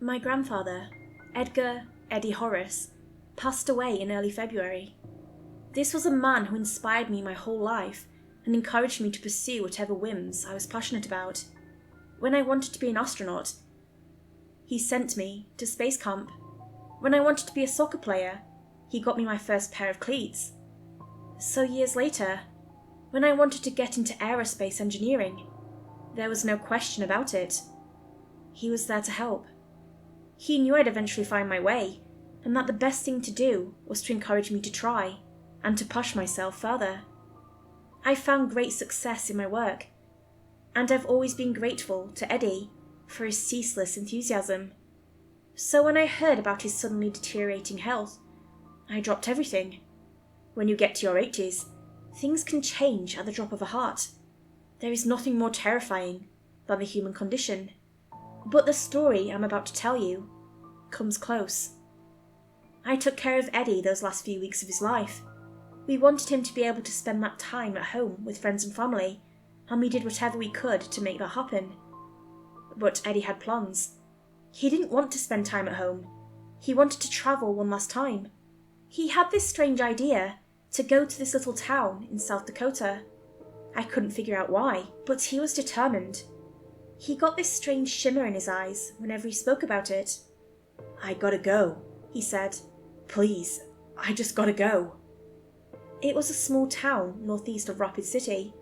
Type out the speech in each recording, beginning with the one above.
My grandfather, Edgar Eddie Horace, passed away in early February. This was a man who inspired me my whole life and encouraged me to pursue whatever whims I was passionate about. When I wanted to be an astronaut, he sent me to space camp. When I wanted to be a soccer player, he got me my first pair of cleats. So years later, when I wanted to get into aerospace engineering, there was no question about it. He was there to help. He knew I'd eventually find my way, and that the best thing to do was to encourage me to try, and to push myself further. I found great success in my work, and I've always been grateful to Eddie for his ceaseless enthusiasm. So when I heard about his suddenly deteriorating health, I dropped everything. When you get to your 80s, things can change at the drop of a hat. There is nothing more terrifying than the human condition. But the story I'm about to tell you comes close. I took care of Eddie those last few weeks of his life. We wanted him to be able to spend that time at home with friends and family, and we did whatever we could to make that happen. But Eddie had plans. He didn't want to spend time at home. He wanted to travel one last time. He had this strange idea to go to this little town in South Dakota. I couldn't figure out why, but he was determined. He got this strange shimmer in his eyes whenever he spoke about it. "I gotta go," he said. "Please, I just gotta go." It was a small town northeast of Rapid City.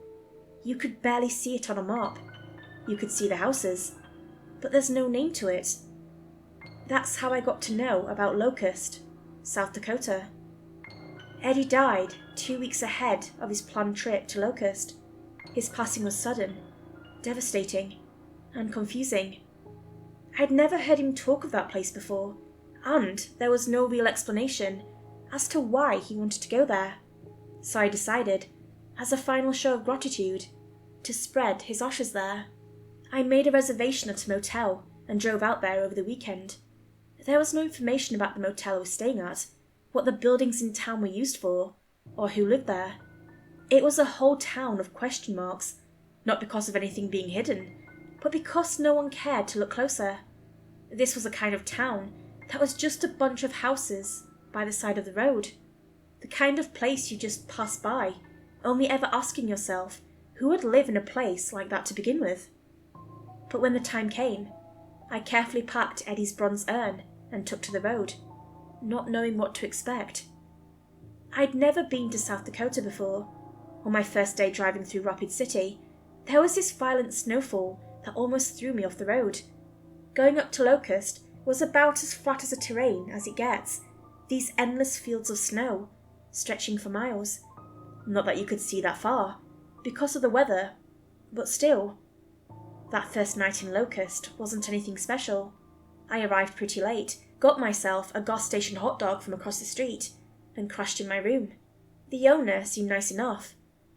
You could barely see it on a map. You could see the houses, but there's no name to it. That's how I got to know about Locust, South Dakota. Eddie died 2 weeks ahead of his planned trip to Locust. His passing was sudden, devastating, and confusing. I'd never heard him talk of that place before, and there was no real explanation as to why he wanted to go there. So I decided, as a final show of gratitude, to spread his ashes there. I made a reservation at a motel and drove out there over the weekend. There was no information about the motel I was staying at, what the buildings in town were used for, or who lived there. It was a whole town of question marks, not because of anything being hidden, but because no one cared to look closer. This was a kind of town that was just a bunch of houses by the side of the road. The kind of place you just pass by, only ever asking yourself who would live in a place like that to begin with. But when the time came, I carefully packed Eddie's bronze urn and took to the road, not knowing what to expect. I'd never been to South Dakota before. On my first day driving through Rapid City, there was this violent snowfall that almost threw me off the road. Going up to Locust was about as flat as a terrain as it gets, these endless fields of snow, stretching for miles. Not that you could see that far, because of the weather, but still. That first night in Locust wasn't anything special. I arrived pretty late, got myself a gas station hot dog from across the street, and crashed in my room. The owner seemed nice enough,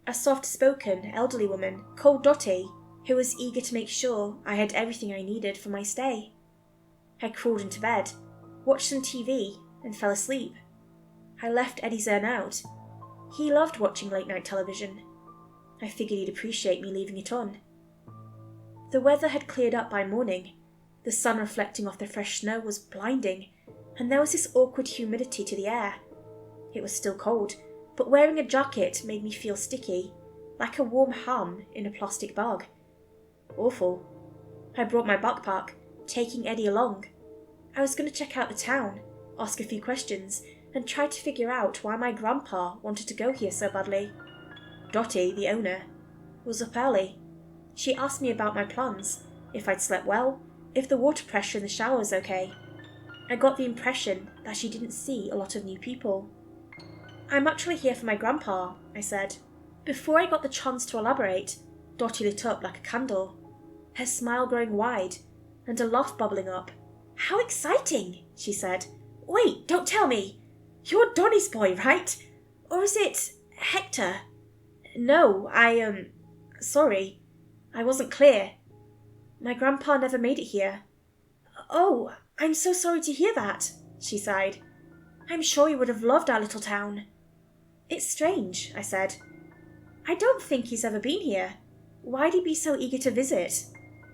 a soft-spoken, elderly woman called Dottie, who was eager to make sure I had everything I needed for my stay. I crawled into bed, watched some TV, and fell asleep. I left Eddie's urn out. He loved watching late-night television. I figured he'd appreciate me leaving it on. The weather had cleared up by morning. The sun reflecting off the fresh snow was blinding, and there was this awkward humidity to the air. It was still cold, but wearing a jacket made me feel sticky, like a warm ham in a plastic bag. Awful. I brought my backpack, taking Eddie along. I was going to check out the town, ask a few questions, and try to figure out why my grandpa wanted to go here so badly. Dottie, the owner, was up early. She asked me about my plans, if I'd slept well, if the water pressure in the shower was okay. I got the impression that she didn't see a lot of new people. "I'm actually here for my grandpa," I said. Before I got the chance to elaborate, Dottie lit up like a candle, her smile growing wide, and a laugh bubbling up. "How exciting," she said. "Wait, don't tell me. You're Donnie's boy, right? Or is it Hector?" "No, sorry. I wasn't clear. My grandpa never made it here." "Oh, I'm so sorry to hear that," she sighed. "I'm sure he would have loved our little town." "It's strange," I said. "I don't think he's ever been here. Why'd he be so eager to visit?"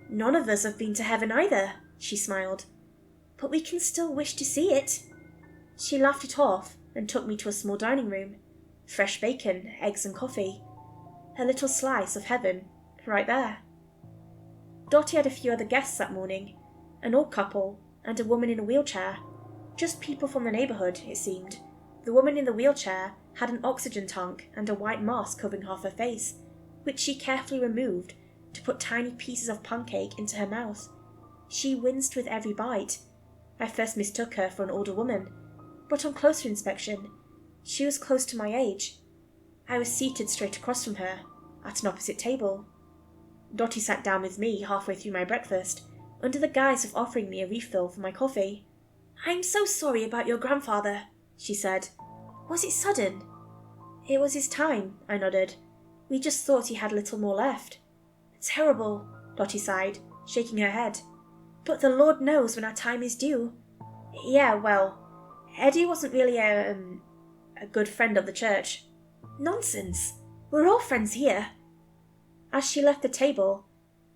"None of us have been to heaven either," she smiled. But we can still wish to see it." She laughed it off and took me to a small dining room. Fresh bacon, eggs and coffee. A little slice of heaven, right there. Dottie had a few other guests that morning, an old couple and a woman in a wheelchair. Just people from the neighbourhood, it seemed. The woman in the wheelchair had an oxygen tank and a white mask covering half her face, which she carefully removed to put tiny pieces of pancake into her mouth. She winced with every bite. I first mistook her for an older woman, but on closer inspection, she was close to my age. I was seated straight across from her, at an opposite table. Dottie sat down with me halfway through my breakfast, under the guise of offering me a refill for my coffee. "I'm so sorry about your grandfather," she said. "Was it sudden?" "It was his time," I nodded. "We just thought he had a little more left." "Terrible," Dottie sighed, shaking her head. "But the Lord knows when our time is due." "Yeah, well, Eddie wasn't really a good friend of the church." "Nonsense. We're all friends here." As she left the table,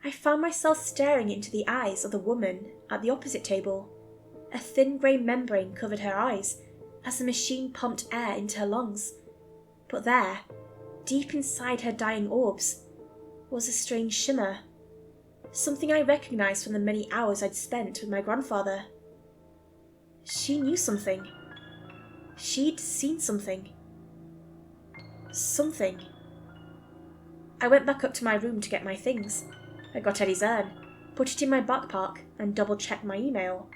I found myself staring into the eyes of the woman at the opposite table. A thin grey membrane covered her eyes as the machine pumped air into her lungs. But there, deep inside her dying orbs, was a strange shimmer. Something I recognised from the many hours I'd spent with my grandfather. She knew something. She'd seen something. Something. I went back up to my room to get my things. I got Eddie's urn, put it in my backpack, and double-checked my email.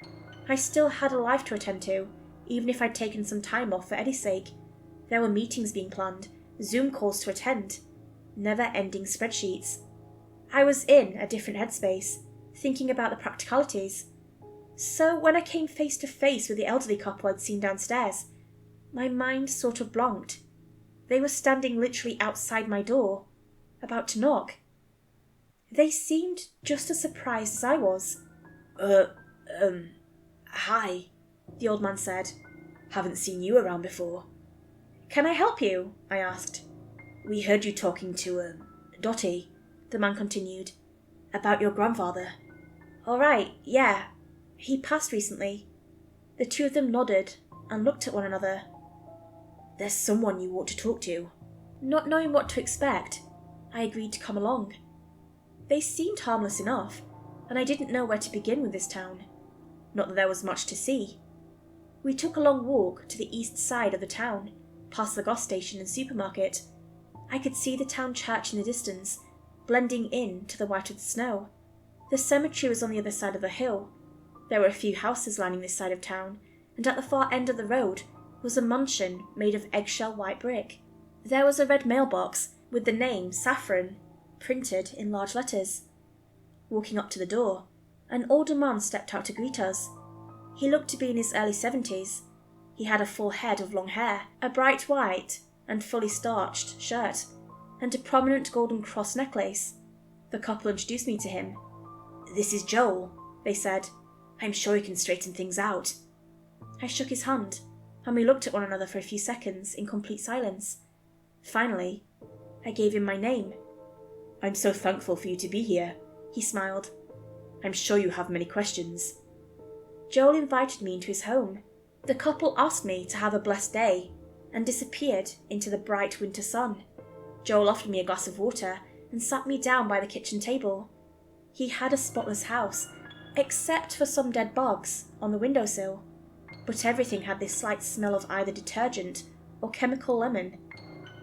I still had a life to attend to, even if I'd taken some time off for Eddie's sake. There were meetings being planned, Zoom calls to attend, never-ending spreadsheets. I was in a different headspace, thinking about the practicalities. So when I came face to face with the elderly couple I'd seen downstairs, my mind sort of blanked. They were standing literally outside my door, about to knock. They seemed just as surprised as I was. Hi, the old man said. "Haven't seen you around before." "Can I help you?" I asked. "We heard you talking to, Dottie," the man continued, "about your grandfather." "All right, yeah. He passed recently." The two of them nodded and looked at one another. "There's someone you ought to talk to." Not knowing what to expect, I agreed to come along. They seemed harmless enough, and I didn't know where to begin with this town. Not that there was much to see. We took a long walk to the east side of the town, past the gas station and supermarket. I could see the town church in the distance, blending in to the white of the snow. The cemetery was on the other side of the hill. There were a few houses lining this side of town, and at the far end of the road was a mansion made of eggshell white brick. There was a red mailbox with the name Saffron printed in large letters. Walking up to the door, an older man stepped out to greet us. He looked to be in his early 70s. He had a full head of long hair, a bright white and fully starched shirt, and a prominent golden cross necklace. The couple introduced me to him. "This is Joel," they said. "I'm sure he can straighten things out." I shook his hand, and we looked at one another for a few seconds in complete silence. Finally, I gave him my name. "I'm so thankful for you to be here," he smiled. "I'm sure you have many questions." Joel invited me into his home. The couple asked me to have a blessed day and disappeared into the bright winter sun. Joel offered me a glass of water and sat me down by the kitchen table. He had a spotless house, except for some dead bugs on the windowsill, but everything had this slight smell of either detergent or chemical lemon.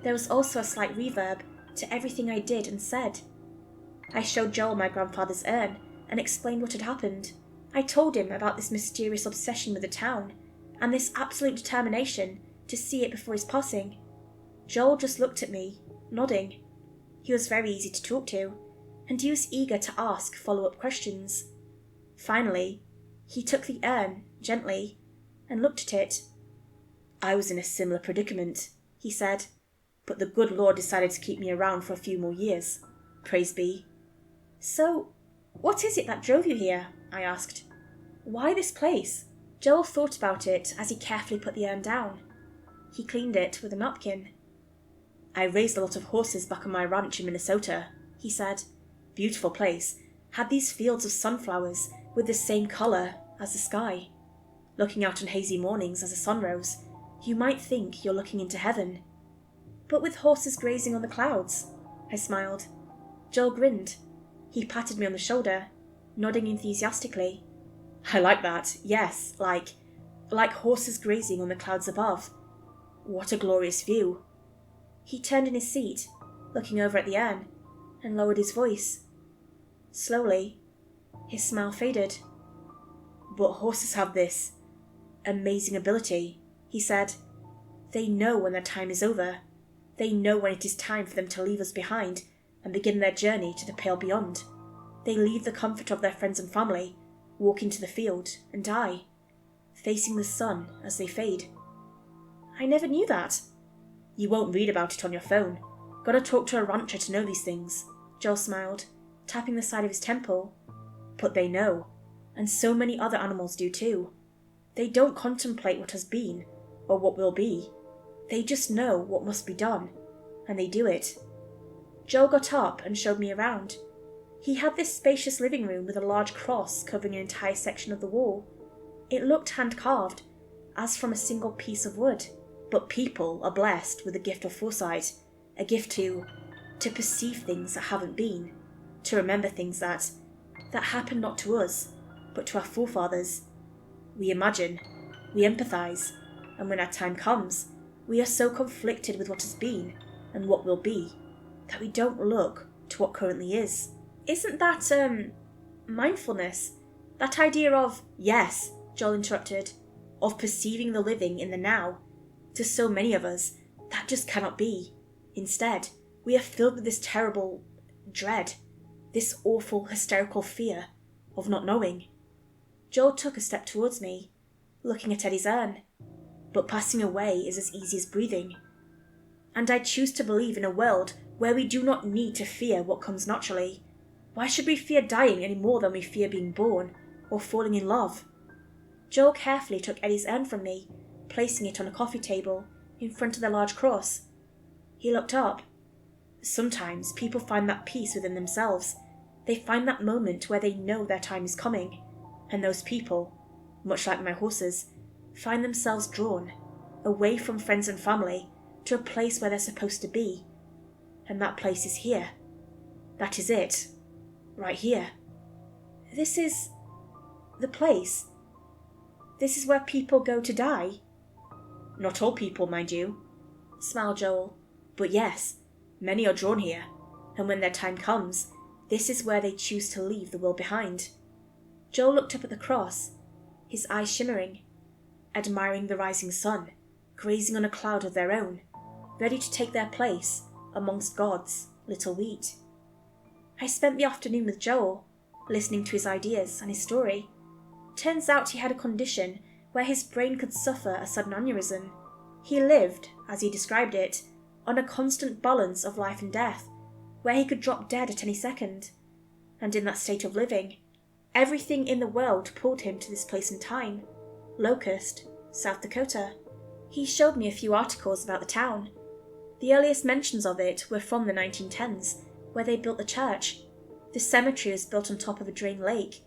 There was also a slight reverb to everything I did and said. I showed Joel my grandfather's urn and explained what had happened. I told him about this mysterious obsession with the town and this absolute determination to see it before his passing. Joel just looked at me, nodding. He was very easy to talk to, and he was eager to ask follow-up questions. Finally, he took the urn gently and looked at it. "I was in a similar predicament," he said, "but the good Lord decided to keep me around for a few more years. Praise be." "So, what is it that drove you here?" I asked. "Why this place?" Joel thought about it as he carefully put the urn down. He cleaned it with a napkin. "I raised a lot of horses back on my ranch in Minnesota," he said. "Beautiful place. Had these fields of sunflowers with the same colour as the sky. Looking out on hazy mornings as the sun rose, you might think you're looking into heaven. But with horses grazing on the clouds, I smiled. Joel grinned. He patted me on the shoulder, nodding enthusiastically. I like that, yes, like horses grazing on the clouds above. What a glorious view. He turned in his seat, looking over at the urn, and lowered his voice. Slowly, his smile faded. But horses have this amazing ability, he said. They know when their time is over. They know when it is time for them to leave us behind and begin their journey to the pale beyond. They leave the comfort of their friends and family, walk into the field, and die, facing the sun as they fade. I never knew that. You won't read about it on your phone. Gotta talk to a rancher to know these things, Joel smiled, tapping the side of his temple. But they know, and so many other animals do too. They don't contemplate what has been, or what will be. They just know what must be done, and they do it. Joel got up and showed me around. He had this spacious living room with a large cross covering an entire section of the wall. It looked hand-carved, as from a single piece of wood. But people are blessed with a gift of foresight, a gift to perceive things that haven't been, to remember things that happened not to us, but to our forefathers. We imagine, we empathise, and when our time comes, we are so conflicted with what has been and what will be that we don't look to what currently is. Isn't that, mindfulness? That idea of, yes, Joel interrupted, of perceiving the living in the now. To so many of us, that just cannot be. Instead, we are filled with this terrible dread, this awful, hysterical fear of not knowing. Joel took a step towards me, looking at Eddie's urn. But passing away is as easy as breathing. And I choose to believe in a world where we do not need to fear what comes naturally. Why should we fear dying any more than we fear being born or falling in love? Joel carefully took Eddie's urn from me, placing it on a coffee table in front of the large cross. He looked up. Sometimes people find that peace within themselves. They find that moment where they know their time is coming. And those people, much like my horses, find themselves drawn away from friends and family to a place where they're supposed to be. And that place is here. That is it. Right here. This is the place. This is where people go to die. Not all people, mind you, smiled Joel. But yes, many are drawn here, and when their time comes, this is where they choose to leave the world behind. Joel looked up at the cross, his eyes shimmering, admiring the rising sun, grazing on a cloud of their own, ready to take their place amongst God's little wheat. I spent the afternoon with Joel, listening to his ideas and his story. Turns out he had a condition where his brain could suffer a sudden aneurysm. He lived, as he described it, on a constant balance of life and death, where he could drop dead at any second. And in that state of living, everything in the world pulled him to this place and time. Locust, South Dakota. He showed me a few articles about the town. The earliest mentions of it were from the 1910s, where they built the church. The cemetery was built on top of a drained lake.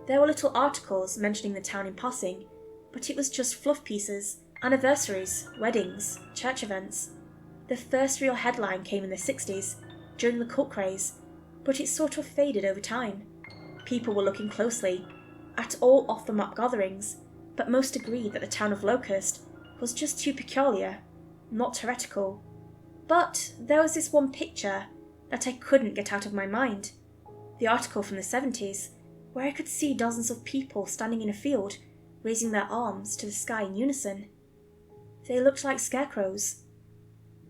There were little articles mentioning the town in passing, but it was just fluff pieces, anniversaries, weddings, church events. The first real headline came in the 60s, during the cult craze, but it sort of faded over time. People were looking closely at all off-the-map gatherings, but most agreed that the town of Locust was just too peculiar, not heretical. But there was this one picture that I couldn't get out of my mind. The article from the 70s, where I could see dozens of people standing in a field, raising their arms to the sky in unison. They looked like scarecrows.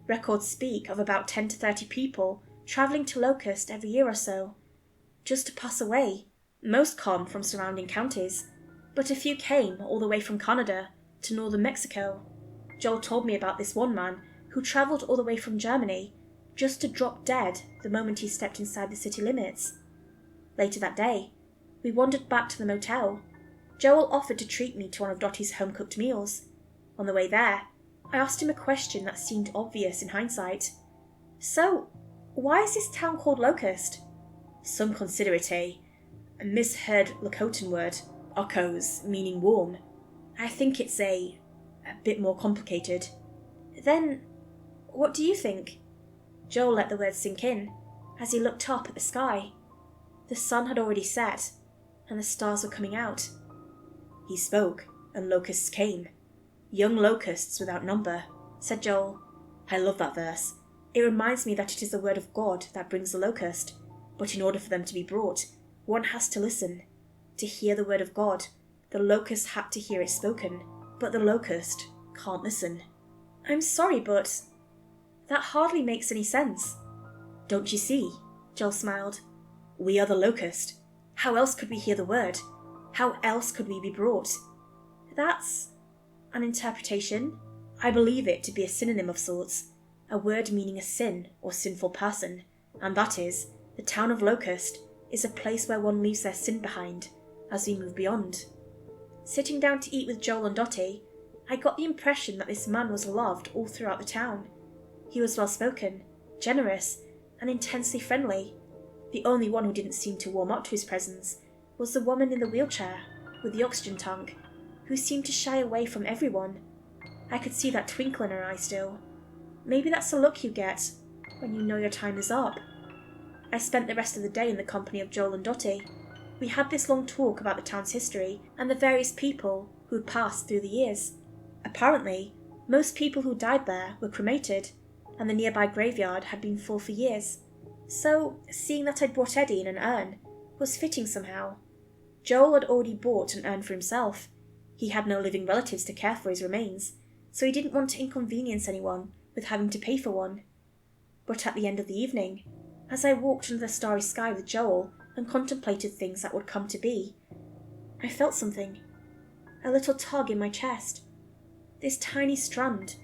Records speak of about 10 to 30 people travelling to Locust every year or so, just to pass away. Most come from surrounding counties, but a few came all the way from Canada to northern Mexico. Joel told me about this one man who travelled all the way from Germany just to drop dead the moment he stepped inside the city limits. Later that day, we wandered back to the motel. Joel offered to treat me to one of Dottie's home-cooked meals. On the way there, I asked him a question that seemed obvious in hindsight. So, why is this town called Locust? Some consider it a misheard Lakota word, okos, meaning warm. I think it's a bit more complicated. Then, what do you think? Joel let the words sink in as he looked up at the sky. The sun had already set, and the stars were coming out. He spoke, and locusts came. Young locusts without number, said Joel. I love that verse. It reminds me that it is the word of God that brings the locust, but in order for them to be brought, one has to listen. To hear the word of God, the locust had to hear it spoken, but the locust can't listen. I'm sorry, but that hardly makes any sense. Don't you see? Joel smiled. We are the locust. How else could we hear the word? How else could we be brought? That's an interpretation. I believe it to be a synonym of sorts, a word meaning a sin or sinful person, and that is, the town of Locust is a place where one leaves their sin behind as we move beyond. Sitting down to eat with Joel and Dottie, I got the impression that this man was loved all throughout the town. He was well-spoken, generous, and intensely friendly. The only one who didn't seem to warm up to his presence was the woman in the wheelchair with the oxygen tank, who seemed to shy away from everyone. I could see that twinkle in her eye still. Maybe that's the look you get when you know your time is up. I spent the rest of the day in the company of Joel and Dottie. We had this long talk about the town's history and the various people who had passed through the years. Apparently, most people who died there were cremated, and the nearby graveyard had been full for years. So, seeing that I'd brought Eddie in an urn was fitting somehow. Joel had already bought an urn for himself. He had no living relatives to care for his remains, so he didn't want to inconvenience anyone with having to pay for one. But at the end of the evening, as I walked under the starry sky with Joel and contemplated things that would come to be, I felt something. A little tug in my chest. This tiny strand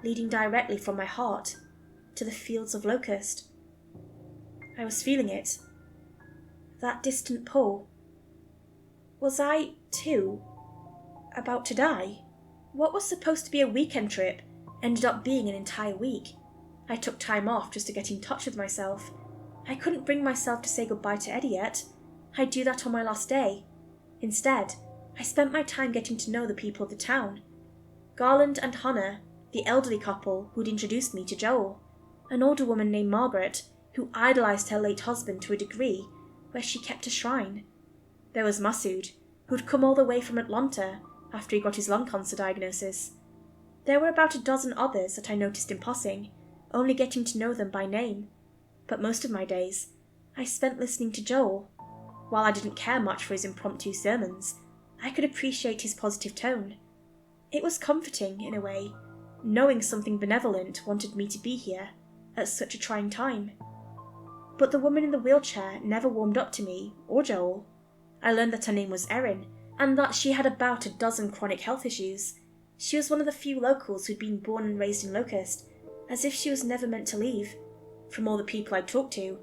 leading directly from my heart to the fields of Locust. I was feeling it. That distant pull. Was I, too, about to die? What was supposed to be a weekend trip ended up being an entire week. I took time off just to get in touch with myself. I couldn't bring myself to say goodbye to Eddie yet. I'd do that on my last day. Instead, I spent my time getting to know the people of the town. Garland and Hannah, the elderly couple who'd introduced me to Joel. An older woman named Margaret, who idolized her late husband to a degree where she kept a shrine. There was Masood, who'd come all the way from Atlanta after he got his lung cancer diagnosis. There were about a dozen others that I noticed in passing, only getting to know them by name. But most of my days, I spent listening to Joel. While I didn't care much for his impromptu sermons, I could appreciate his positive tone. It was comforting, in a way, knowing something benevolent wanted me to be here at such a trying time. But the woman in the wheelchair never warmed up to me or Joel. I learned that her name was Erin, and that she had about a dozen chronic health issues. She was one of the few locals who'd been born and raised in Locust, as if she was never meant to leave. From all the people I'd talked to,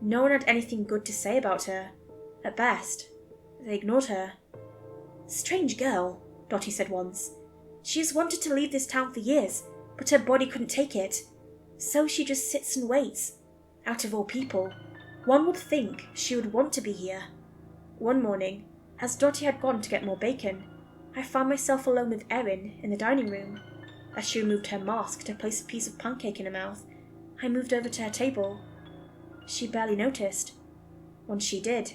no one had anything good to say about her. At best, they ignored her. Strange girl, Dottie said once. She has wanted to leave this town for years, but her body couldn't take it. So she just sits and waits. Out of all people, one would think she would want to be here. One morning, as Dottie had gone to get more bacon, I found myself alone with Erin in the dining room. As she removed her mask to place a piece of pancake in her mouth, I moved over to her table. She barely noticed. Once she did,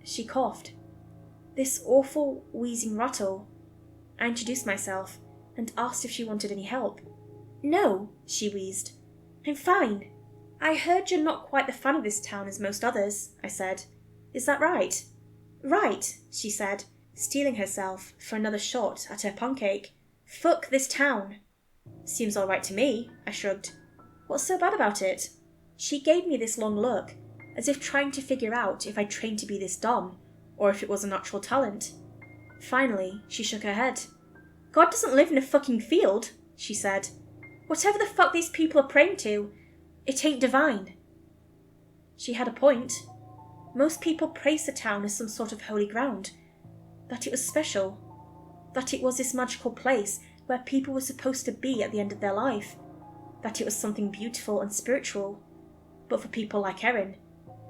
she coughed. This awful, wheezing rattle. I introduced myself and asked if she wanted any help. No, she wheezed. I'm fine. I heard you're not quite the fan of this town as most others, I said. Is that right? Right, she said, steeling herself for another shot at her pancake. Fuck this town. Seems all right to me, I shrugged. What's so bad about it? She gave me this long look, as if trying to figure out if I'd trained to be this dumb, or if it was a natural talent. Finally, she shook her head. God doesn't live in a fucking field, she said. Whatever the fuck these people are praying to, it ain't divine. She had a point. Most people praise the town as some sort of holy ground, that it was special, that it was this magical place where people were supposed to be at the end of their life, that it was something beautiful and spiritual. But for people like Erin,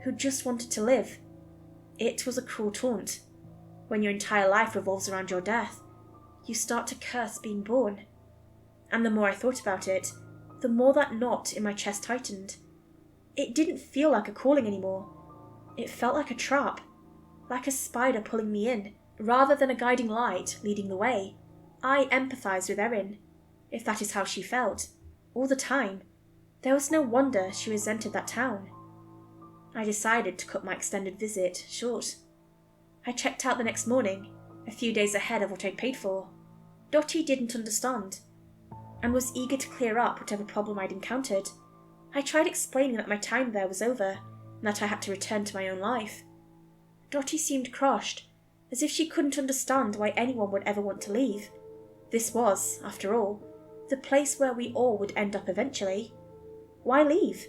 who just wanted to live, it was a cruel taunt. When your entire life revolves around your death, you start to curse being born. And the more I thought about it, the more that knot in my chest tightened. It didn't feel like a calling anymore. It felt like a trap, like a spider pulling me in, rather than a guiding light leading the way. I empathized with Erin, if that is how she felt, all the time. There was no wonder she resented that town. I decided to cut my extended visit short. I checked out the next morning, a few days ahead of what I'd paid for. Dottie didn't understand, and was eager to clear up whatever problem I'd encountered. I tried explaining that my time there was over, and that I had to return to my own life. Dottie seemed crushed, as if she couldn't understand why anyone would ever want to leave. This was, after all, the place where we all would end up eventually. Why leave?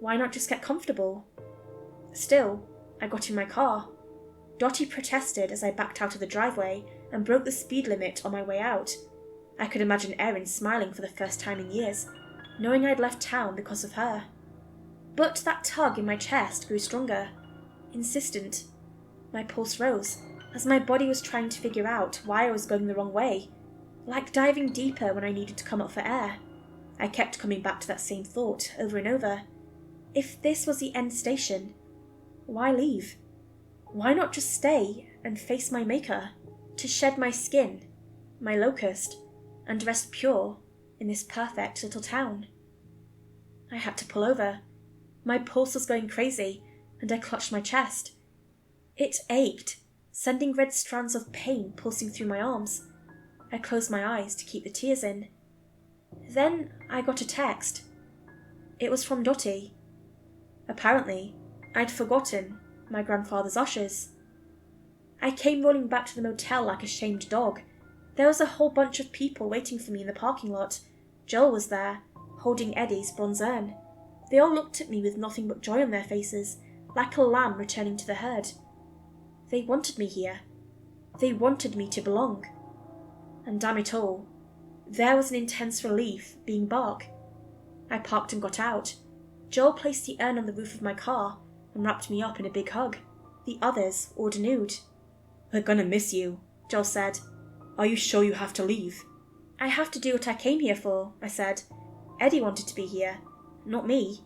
Why not just get comfortable? Still, I got in my car. Dottie protested as I backed out of the driveway and broke the speed limit on my way out. I could imagine Erin smiling for the first time in years, knowing I'd left town because of her. But that tug in my chest grew stronger, insistent. My pulse rose, as my body was trying to figure out why I was going the wrong way, like diving deeper when I needed to come up for air. I kept coming back to that same thought over and over. If this was the end station, why leave? Why not just stay and face my maker? To shed my skin, my locust, and rest pure in this perfect little town. I had to pull over. My pulse was going crazy, and I clutched my chest. It ached, sending red strands of pain pulsing through my arms. I closed my eyes to keep the tears in. Then I got a text. It was from Dottie. Apparently, I'd forgotten my grandfather's ashes. I came rolling back to the motel like a shamed dog. There was a whole bunch of people waiting for me in the parking lot. Joel was there, holding Eddie's bronze urn. They all looked at me with nothing but joy on their faces, like a lamb returning to the herd. They wanted me here. They wanted me to belong. And damn it all, there was an intense relief being Bark. I parked and got out. Joel placed the urn on the roof of my car and wrapped me up in a big hug. The others all denoued. "We're gonna miss you," Joel said. "Are you sure you have to leave?" "I have to do what I came here for," I said. "Eddie wanted to be here, not me."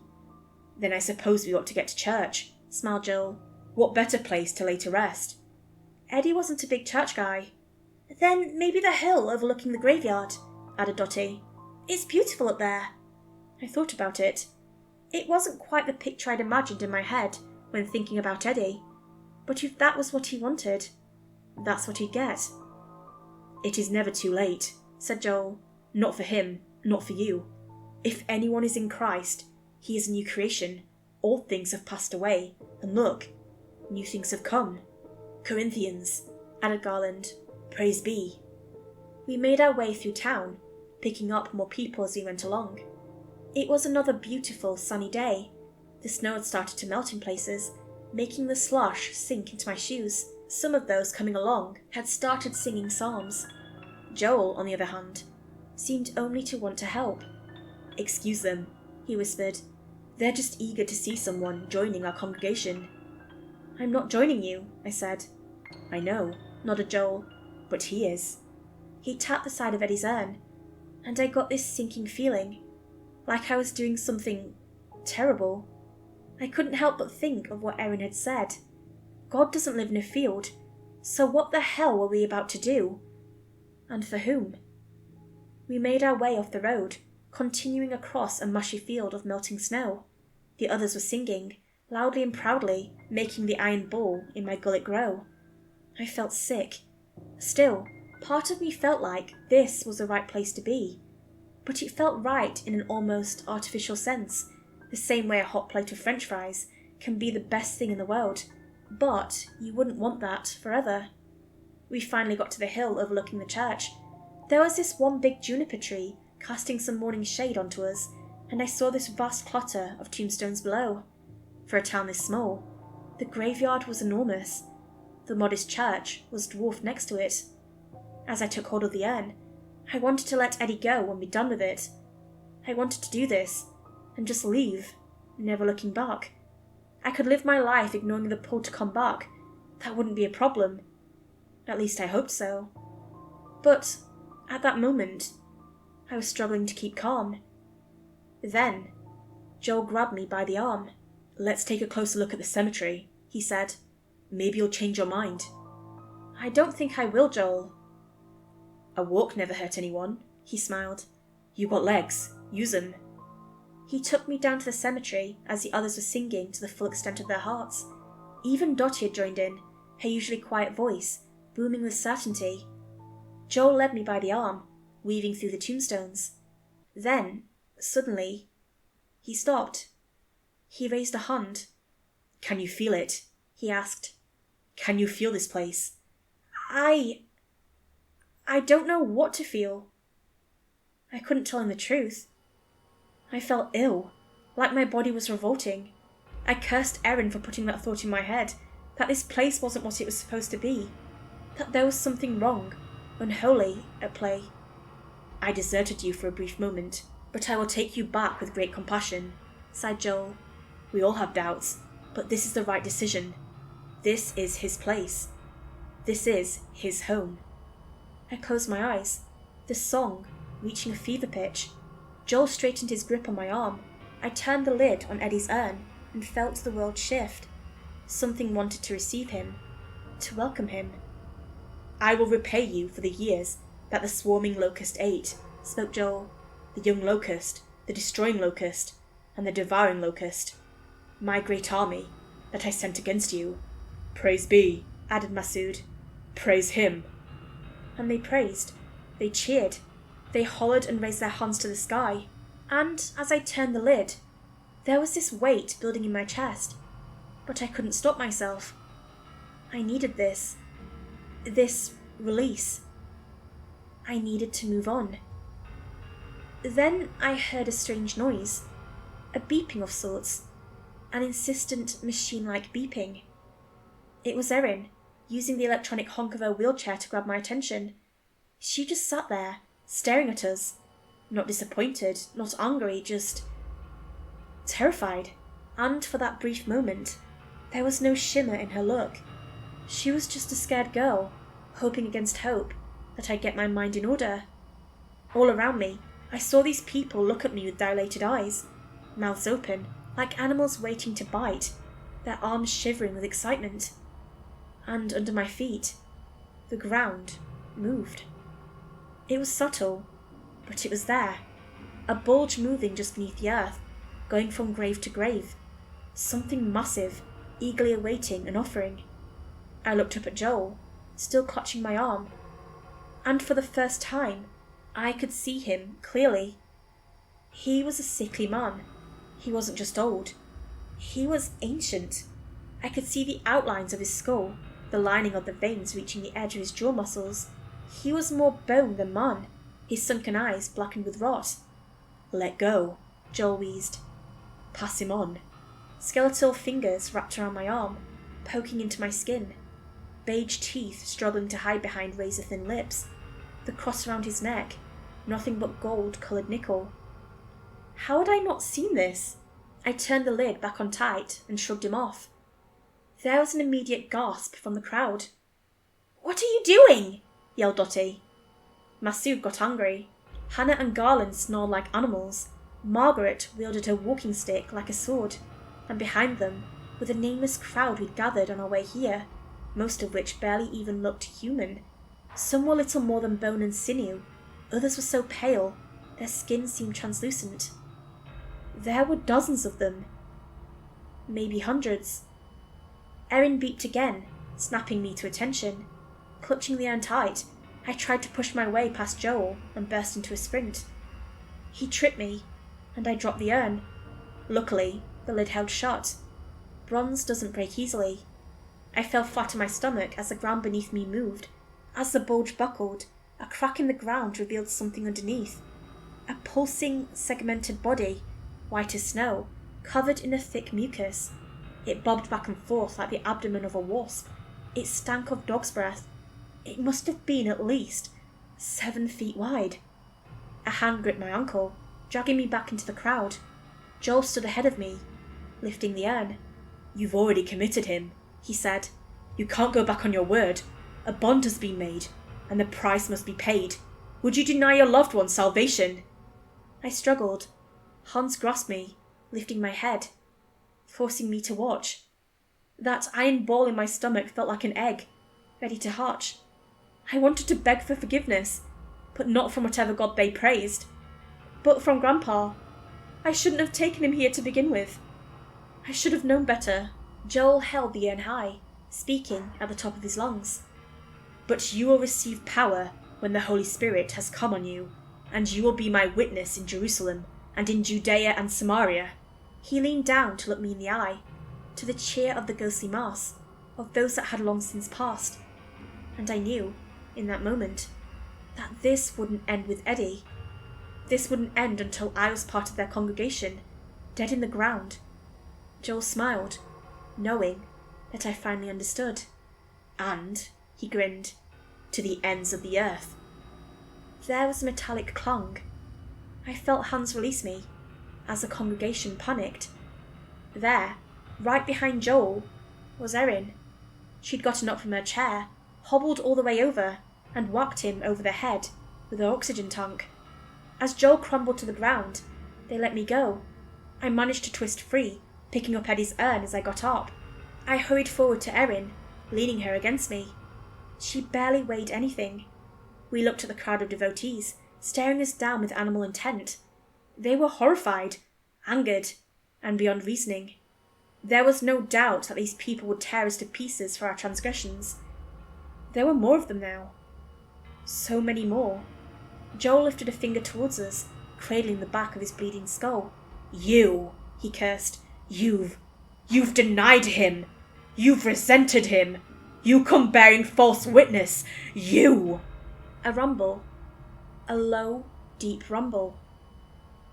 "Then I suppose we ought to get to church," smiled Joel. "What better place to lay to rest?" "Eddie wasn't a big church guy." "Then maybe the hill overlooking the graveyard," added Dottie. "It's beautiful up there." I thought about it. It wasn't quite the picture I'd imagined in my head when thinking about Eddie. But if that was what he wanted, that's what he'd get. "It is never too late," said Joel. "Not for him, not for you. If anyone is in Christ, he is a new creation. Old things have passed away, and look, new things have come." "Corinthians," added Garland. "Praise be." We made our way through town, picking up more people as we went along. It was another beautiful sunny day. The snow had started to melt in places, making the slush sink into my shoes. Some of those coming along had started singing psalms. Joel, on the other hand, seemed only to want to help. "Excuse them," he whispered. "They're just eager to see someone joining our congregation." "I'm not joining you," I said. "I know," nodded Joel, "but he is." He tapped the side of Eddie's urn, and I got this sinking feeling, like I was doing something terrible. I couldn't help but think of what Erin had said. God doesn't live in a field, so what the hell were we about to do? And for whom? We made our way off the road, continuing across a mushy field of melting snow. The others were singing, loudly and proudly, making the iron ball in my gullet grow. I felt sick. Still, part of me felt like this was the right place to be. But it felt right in an almost artificial sense, the same way a hot plate of French fries can be the best thing in the world. But you wouldn't want that forever. We finally got to the hill overlooking the church. There was this one big juniper tree casting some morning shade onto us, and I saw this vast clutter of tombstones below. For a town this small, the graveyard was enormous. The modest church was dwarfed next to it. As I took hold of the urn, I wanted to let Eddie go and be done with it. I wanted to do this, and just leave, never looking back. I could live my life ignoring the pull to come back. That wouldn't be a problem. At least I hoped so. But at that moment, I was struggling to keep calm. Then, Joel grabbed me by the arm. "Let's take a closer look at the cemetery," he said. "Maybe you'll change your mind." I don't think I will, Joel. "A walk never hurt anyone," he smiled. "You got legs. Use them." He took me down to the cemetery as the others were singing to the full extent of their hearts. Even Dottie had joined in, her usually quiet voice booming with certainty. Joel led me by the arm, weaving through the tombstones. Then, suddenly, he stopped. He raised a hand. "Can you feel it?" he asked. "Can you feel this place?" I don't know what to feel. I couldn't tell him the truth. I felt ill, like my body was revolting. I cursed Erin for putting that thought in my head, that this place wasn't what it was supposed to be, that there was something wrong, unholy, at play. "I deserted you for a brief moment, but I will take you back with great compassion," sighed Joel. "We all have doubts, but this is the right decision. This is his place. This is his home." I closed my eyes, the song reaching a fever pitch. Joel straightened his grip on my arm. I turned the lid on Eddie's urn and felt the world shift. Something wanted to receive him, to welcome him. "I will repay you for the years that the swarming locust ate," spoke Joel. "The young locust, the destroying locust, and the devouring locust. My great army that I sent against you. Praise be," added Masood. "Praise him." And they praised. They cheered. They hollered and raised their hands to the sky. And as I turned the lid, there was this weight building in my chest. But I couldn't stop myself. I needed this release. I needed to move on. Then I heard a strange noise, a beeping of sorts, an insistent machine-like beeping. It was Erin, using the electronic honk of her wheelchair to grab my attention. She just sat there, staring at us, not disappointed, not angry, just terrified. And for that brief moment, there was no shimmer in her look. She was just a scared girl, hoping against hope that I'd get my mind in order. All around me, I saw these people look at me with dilated eyes, mouths open, like animals waiting to bite, their arms shivering with excitement. And under my feet, the ground moved. It was subtle, but it was there, a bulge moving just beneath the earth, going from grave to grave, something massive, eagerly awaiting an offering. I looked up at Joel, still clutching my arm, and for the first time, I could see him clearly. He was a sickly man. He wasn't just old. He was ancient. I could see the outlines of his skull, the lining of the veins reaching the edge of his jaw muscles. He was more bone than man, his sunken eyes blackened with rot. "Let go," Joel wheezed. "Pass him on." Skeletal fingers wrapped around my arm, poking into my skin. Beige teeth struggling to hide behind razor-thin lips. The cross around his neck, nothing but gold-coloured nickel. How had I not seen this? I turned the lid back on tight and shrugged him off. There was an immediate gasp from the crowd. "What are you doing?" yelled Dottie. Masood got angry. Hannah and Garland snarled like animals. Margaret wielded her walking stick like a sword. And behind them were the nameless crowd we'd gathered on our way here, most of which barely even looked human. Some were little more than bone and sinew. Others were so pale, their skin seemed translucent. There were dozens of them. Maybe hundreds. Erin beeped again, snapping me to attention. Clutching the urn tight, I tried to push my way past Joel and burst into a sprint. He tripped me, and I dropped the urn. Luckily, the lid held shut. Bronze doesn't break easily. I fell flat on my stomach as the ground beneath me moved. As the bulge buckled, a crack in the ground revealed something underneath. A pulsing, segmented body, white as snow, covered in a thick mucus. It bobbed back and forth like the abdomen of a wasp. It stank of dog's breath. It must have been at least 7 feet wide. A hand gripped my ankle, dragging me back into the crowd. Joel stood ahead of me, lifting the urn. "You've already committed him," he said. "You can't go back on your word. A bond has been made. and the price must be paid. Would you deny your loved one's salvation?" I struggled. Hans grasped me, lifting my head, forcing me to watch. That iron ball in my stomach felt like an egg, ready to hatch. I wanted to beg for forgiveness, but not from whatever god they praised, but from Grandpa. I shouldn't have taken him here to begin with. I should have known better. Joel held the urn high, speaking at the top of his lungs. "But you will receive power when the Holy Spirit has come on you, and you will be my witness in Jerusalem and in Judea and Samaria." He leaned down to look me in the eye, to the cheer of the ghostly mass, of those that had long since passed. And I knew, in that moment, that this wouldn't end with Eddie. This wouldn't end until I was part of their congregation, dead in the ground. Joel smiled, knowing that I finally understood. "And," he grinned, "to the ends of the earth." There was a metallic clong. I felt Hans release me, as the congregation panicked. There, right behind Joel, was Erin. She'd gotten up from her chair, hobbled all the way over, and whacked him over the head with her oxygen tank. As Joel crumbled to the ground, they let me go. I managed to twist free, picking up Eddie's urn as I got up. I hurried forward to Erin, leaning her against me. She barely weighed anything. We looked at the crowd of devotees, staring us down with animal intent. They were horrified, angered, and beyond reasoning. There was no doubt that these people would tear us to pieces for our transgressions. There were more of them now. So many more. Joel lifted a finger towards us, cradling the back of his bleeding skull. "You," he cursed, You've denied him. You've resented him. You come bearing false witness. You." A rumble. A low, deep rumble.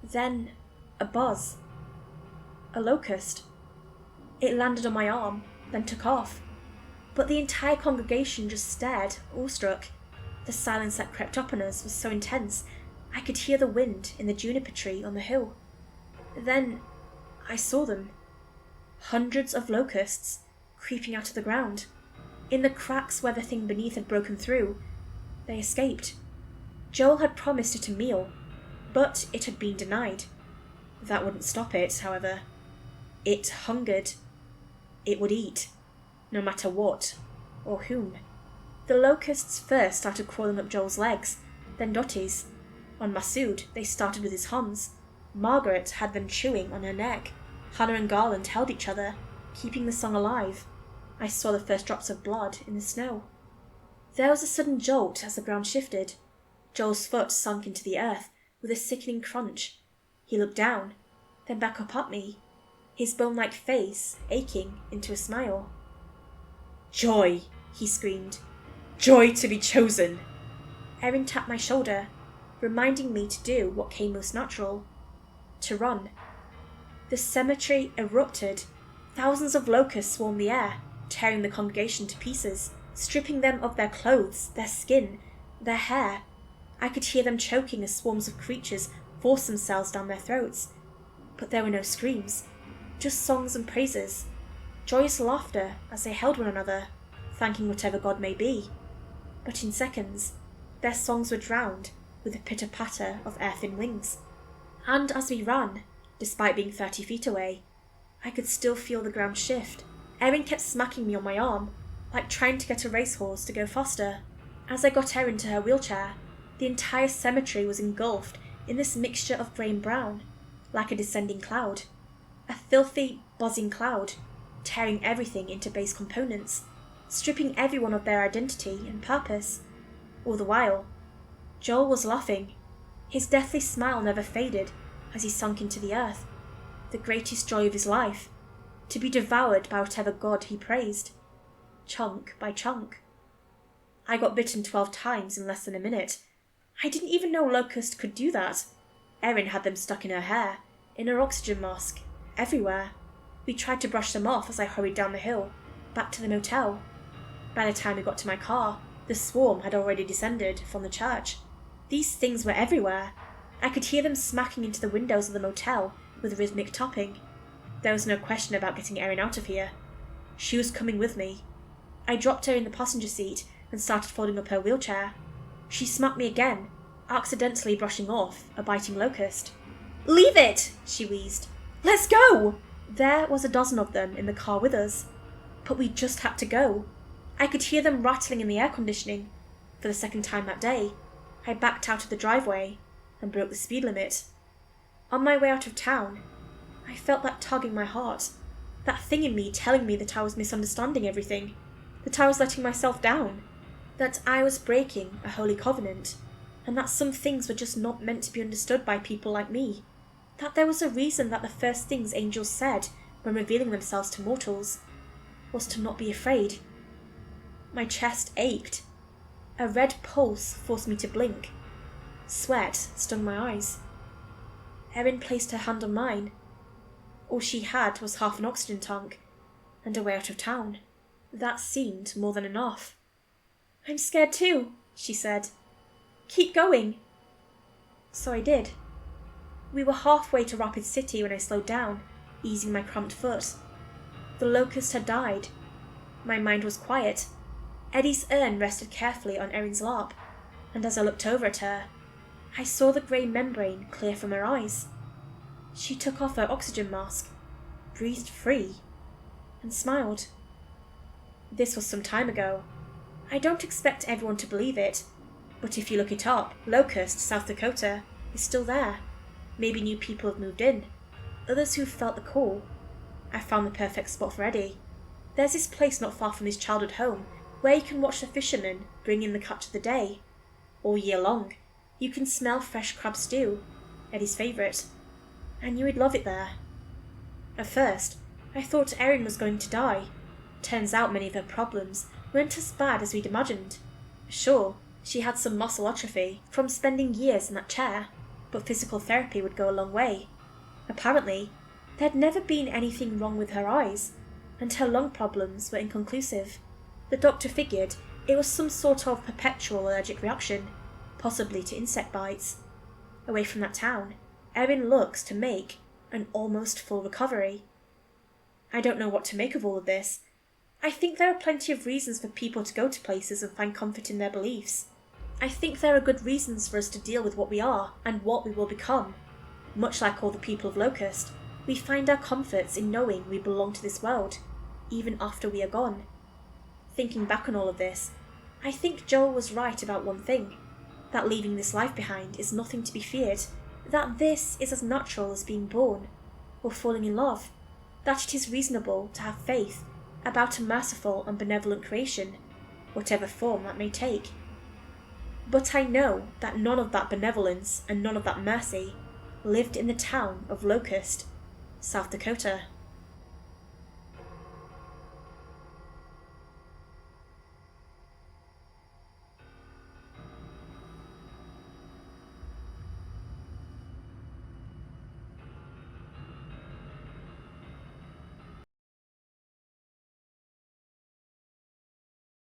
Then a buzz. A locust. It landed on my arm, then took off. But the entire congregation just stared, awestruck. The silence that crept up on us was so intense, I could hear the wind in the juniper tree on the hill. Then I saw them. Hundreds of locusts, creeping out of the ground. In the cracks where the thing beneath had broken through, they escaped. Joel had promised it a meal, but it had been denied. That wouldn't stop it, however. It hungered. It would eat, no matter what or whom. The locusts first started crawling up Joel's legs, then Dottie's. On Masood, they started with his Hans. Margaret had them chewing on her neck. Hannah and Garland held each other, keeping the song alive. I saw the first drops of blood in the snow. There was a sudden jolt as the ground shifted. Joel's foot sunk into the earth with a sickening crunch. He looked down, then back up at me, his bone-like face aching into a smile. "Joy," he screamed. "Joy to be chosen." Erin tapped my shoulder, reminding me to do what came most natural. To run. The cemetery erupted. Thousands of locusts swarmed the air, tearing the congregation to pieces, stripping them of their clothes, their skin, their hair. I could hear them choking as swarms of creatures forced themselves down their throats. But there were no screams, just songs and praises, joyous laughter as they held one another, thanking whatever god may be. But in seconds, their songs were drowned with the pitter-patter of air-thin wings. And as we ran, despite being 30 feet away, I could still feel the ground shift. Erin kept smacking me on my arm, like trying to get a racehorse to go faster. As I got Erin to her wheelchair, the entire cemetery was engulfed in this mixture of grey and brown, like a descending cloud. A filthy, buzzing cloud, tearing everything into base components, stripping everyone of their identity and purpose. All the while, Joel was laughing. His deathly smile never faded as he sunk into the earth. The greatest joy of his life, to be devoured by whatever god he praised, chunk by chunk. I got bitten 12 times in less than a minute. I didn't even know Locust could do that. Erin had them stuck in her hair, in her oxygen mask, everywhere. We tried to brush them off as I hurried down the hill, back to the motel. By the time we got to my car, the swarm had already descended from the church. These things were everywhere. I could hear them smacking into the windows of the motel with rhythmic tapping. There was no question about getting Erin out of here. She was coming with me. I dropped her in the passenger seat and started folding up her wheelchair. She smacked me again, accidentally brushing off a biting locust. "Leave it!" she wheezed. "Let's go!" There was a dozen of them in the car with us, but we just had to go. I could hear them rattling in the air conditioning. For the second time that day, I backed out of the driveway and broke the speed limit. On my way out of town, I felt that tug in my heart, that thing in me telling me that I was misunderstanding everything, that I was letting myself down, that I was breaking a holy covenant, and that some things were just not meant to be understood by people like me, that there was a reason that the first things angels said when revealing themselves to mortals was to not be afraid. My chest ached. A red pulse forced me to blink. Sweat stung my eyes. Erin placed her hand on mine. All she had was half an oxygen tank and a way out of town. That seemed more than enough. "I'm scared too," she said. "Keep going." So I did. We were halfway to Rapid City when I slowed down, easing my cramped foot. The locust had died. My mind was quiet. Eddie's urn rested carefully on Erin's lap, and as I looked over at her, I saw the grey membrane clear from her eyes. She took off her oxygen mask, breathed free, and smiled. This was some time ago. I don't expect everyone to believe it, but if you look it up, Locust, South Dakota, is still there. Maybe new people have moved in. Others who've felt the call. I found the perfect spot for Eddie. There's this place not far from his childhood home, where you can watch the fishermen bring in the catch of the day. All year long, you can smell fresh crab stew, Eddie's favourite. I knew he'd love it there. At first, I thought Erin was going to die. Turns out many of her problems weren't as bad as we'd imagined. Sure, she had some muscle atrophy from spending years in that chair, but physical therapy would go a long way. Apparently, there'd never been anything wrong with her eyes, and her lung problems were inconclusive. The doctor figured it was some sort of perpetual allergic reaction, possibly to insect bites. Away from that town, Erin looks to make an almost full recovery. I don't know what to make of all of this. I think there are plenty of reasons for people to go to places and find comfort in their beliefs. I think there are good reasons for us to deal with what we are and what we will become. Much like all the people of Locust, we find our comforts in knowing we belong to this world, even after we are gone. Thinking back on all of this, I think Joel was right about one thing, that leaving this life behind is nothing to be feared, that this is as natural as being born, or falling in love, that it is reasonable to have faith about a merciful and benevolent creation, whatever form that may take. But I know that none of that benevolence and none of that mercy lived in the town of Locust, South Dakota.